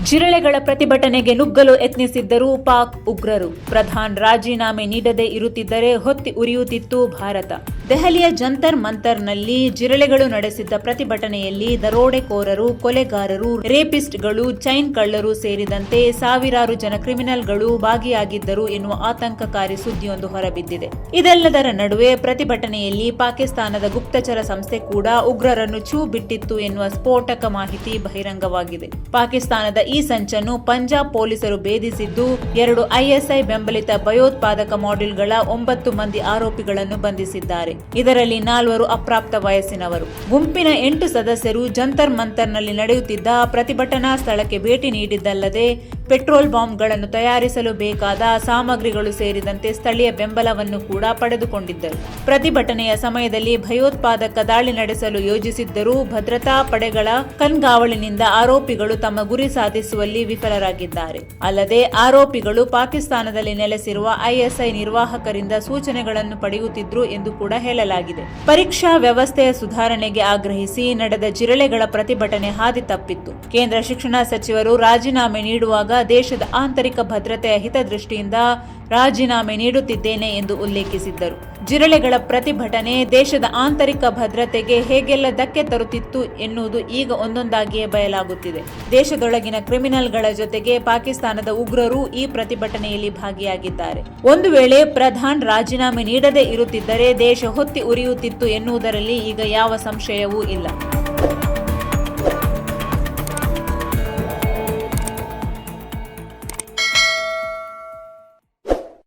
ಜಿರಳೆಗಳ ಪ್ರತಿಭಟನೆಗೆ ನುಗ್ಗಲು ಯತ್ನಿಸಿದ್ದರೂ ಪಾಕ್ ಉಗ್ರರು. ಪ್ರಧಾನಿ ರಾಜೀನಾಮೆ ನೀಡದೇ ಇರುತ್ತಿದ್ದರೆ ಹೊತ್ತಿ ಉರಿಯುತ್ತಿತ್ತು ಭಾರತ. ದೆಹಲಿಯ ಜಂತರ್ ಮಂತರ್ನಲ್ಲಿ ಜಿರಳೆಗಳು ನಡೆಸಿದ್ದ ಪ್ರತಿಭಟನೆಯಲ್ಲಿ ದರೋಡೆಕೋರರು, ಕೊಲೆಗಾರರು, ರೇಪಿಸ್ಟ್ಗಳು, ಚೈನ್ ಕಳ್ಳರು ಸೇರಿದಂತೆ ಸಾವಿರಾರು ಜನ ಕ್ರಿಮಿನಲ್ಗಳು ಭಾಗಿಯಾಗಿದ್ದರು ಎನ್ನುವ ಆತಂಕಕಾರಿ ಸುದ್ದಿಯೊಂದು ಹೊರಬಿದ್ದಿದೆ. ಇದೆಲ್ಲದರ ನಡುವೆ ಪ್ರತಿಭಟನೆಯಲ್ಲಿ ಪಾಕಿಸ್ತಾನದ ಗುಪ್ತಚರ ಸಂಸ್ಥೆ ಕೂಡ ಉಗ್ರರನ್ನು ಛೂ ಬಿಟ್ಟಿತ್ತು ಎನ್ನುವ ಸ್ಫೋಟಕ ಮಾಹಿತಿ ಬಹಿರಂಗವಾಗಿದೆ. ಪಾಕಿಸ್ತಾನದ ಈ ಸಂಚನ್ನು ಪಂಜಾಬ್ ಪೊಲೀಸರು ಭೇದಿಸಿದ್ದು 2 ಐಎಸ್ಐ ಬೆಂಬಲಿತ ಭಯೋತ್ಪಾದಕ ಮಾಡ್ಯೂಲ್ಗಳ 9 ಮಂದಿ ಆರೋಪಿಗಳನ್ನು ಬಂಧಿಸಿದ್ದಾರೆ. ಇದರಲ್ಲಿ 4 ಅಪ್ರಾಪ್ತ ವಯಸ್ಸಿನವರು. ಗುಂಪಿನ 8 ಸದಸ್ಯರು ಜಂತರ್ ಮಂತರ್ನಲ್ಲಿ ನಡೆಯುತ್ತಿದ್ದ ಪ್ರತಿಭಟನಾ ಸ್ಥಳಕ್ಕೆ ಭೇಟಿ ನೀಡಿದ್ದಲ್ಲದೆ ಪೆಟ್ರೋಲ್ ಬಾಂಬ್ಗಳನ್ನು ತಯಾರಿಸಲು ಬೇಕಾದ ಸಾಮಗ್ರಿಗಳು ಸೇರಿದಂತೆ ಸ್ಥಳೀಯ ಬೆಂಬಲವನ್ನು ಕೂಡ ಪಡೆದುಕೊಂಡಿದ್ದರು. ಪ್ರತಿಭಟನೆಯ ಸಮಯದಲ್ಲಿ ಭಯೋತ್ಪಾದಕ ದಾಳಿ ನಡೆಸಲು ಯೋಜಿಸಿದ್ದರೂ ಭದ್ರತಾ ಪಡೆಗಳ ಕಣ್ಗಾವಲಿನಿಂದ ಆರೋಪಿಗಳು ತಮ್ಮ ಗುರಿ ಸಾಧಿಸುವಲ್ಲಿ ವಿಫಲರಾಗಿದ್ದಾರೆ. ಅಲ್ಲದೆ ಆರೋಪಿಗಳು ಪಾಕಿಸ್ತಾನದಲ್ಲಿ ನೆಲೆಸಿರುವ ಐಎಸ್ಐ ನಿರ್ವಾಹಕರಿಂದ ಸೂಚನೆಗಳನ್ನು ಪಡೆಯುತ್ತಿದ್ರು ಎಂದು ಕೂಡ ಹೇಳಲಾಗಿದೆ. ಪರೀಕ್ಷಾ ವ್ಯವಸ್ಥೆಯ ಸುಧಾರಣೆಗೆ ಆಗ್ರಹಿಸಿ ನಡೆದ ಜಿರಳೆಗಳ ಪ್ರತಿಭಟನೆ ಹಾದಿ ತಪ್ಪಿತ್ತು. ಕೇಂದ್ರ ಶಿಕ್ಷಣ ಸಚಿವರು ರಾಜೀನಾಮೆ ನೀಡುವಾಗ ದೇಶದ ಆಂತರಿಕ ಭದ್ರತೆಯ ಹಿತದೃಷ್ಟಿಯಿಂದ ರಾಜೀನಾಮೆ ನೀಡುತ್ತಿದ್ದೇನೆ ಎಂದು ಉಲ್ಲೇಖಿಸಿದ್ದರು. ಜಿರಳೆಗಳ ಪ್ರತಿಭಟನೆ ದೇಶದ ಆಂತರಿಕ ಭದ್ರತೆಗೆ ಹೇಗೆಲ್ಲ ಧಕ್ಕೆ ತರುತ್ತಿತ್ತು ಎನ್ನುವುದು ಈಗ ಒಂದೊಂದಾಗಿಯೇ ಬಯಲಾಗುತ್ತಿದೆ. ದೇಶದೊಳಗಿನ ಕ್ರಿಮಿನಲ್ಗಳ ಜೊತೆಗೆ ಪಾಕಿಸ್ತಾನದ ಉಗ್ರರು ಈ ಪ್ರತಿಭಟನೆಯಲ್ಲಿ ಭಾಗಿಯಾಗಿದ್ದಾರೆ. ಒಂದು ವೇಳೆ ಪ್ರಧಾನಿ ರಾಜೀನಾಮೆ ನೀಡದೇ ಇರುತ್ತಿದ್ದರೆ ದೇಶ ಹೊತ್ತಿ ಉರಿಯುತ್ತಿತ್ತು ಎನ್ನುವುದರಲ್ಲಿ ಈಗ ಯಾವ ಸಂಶಯವೂ ಇಲ್ಲ.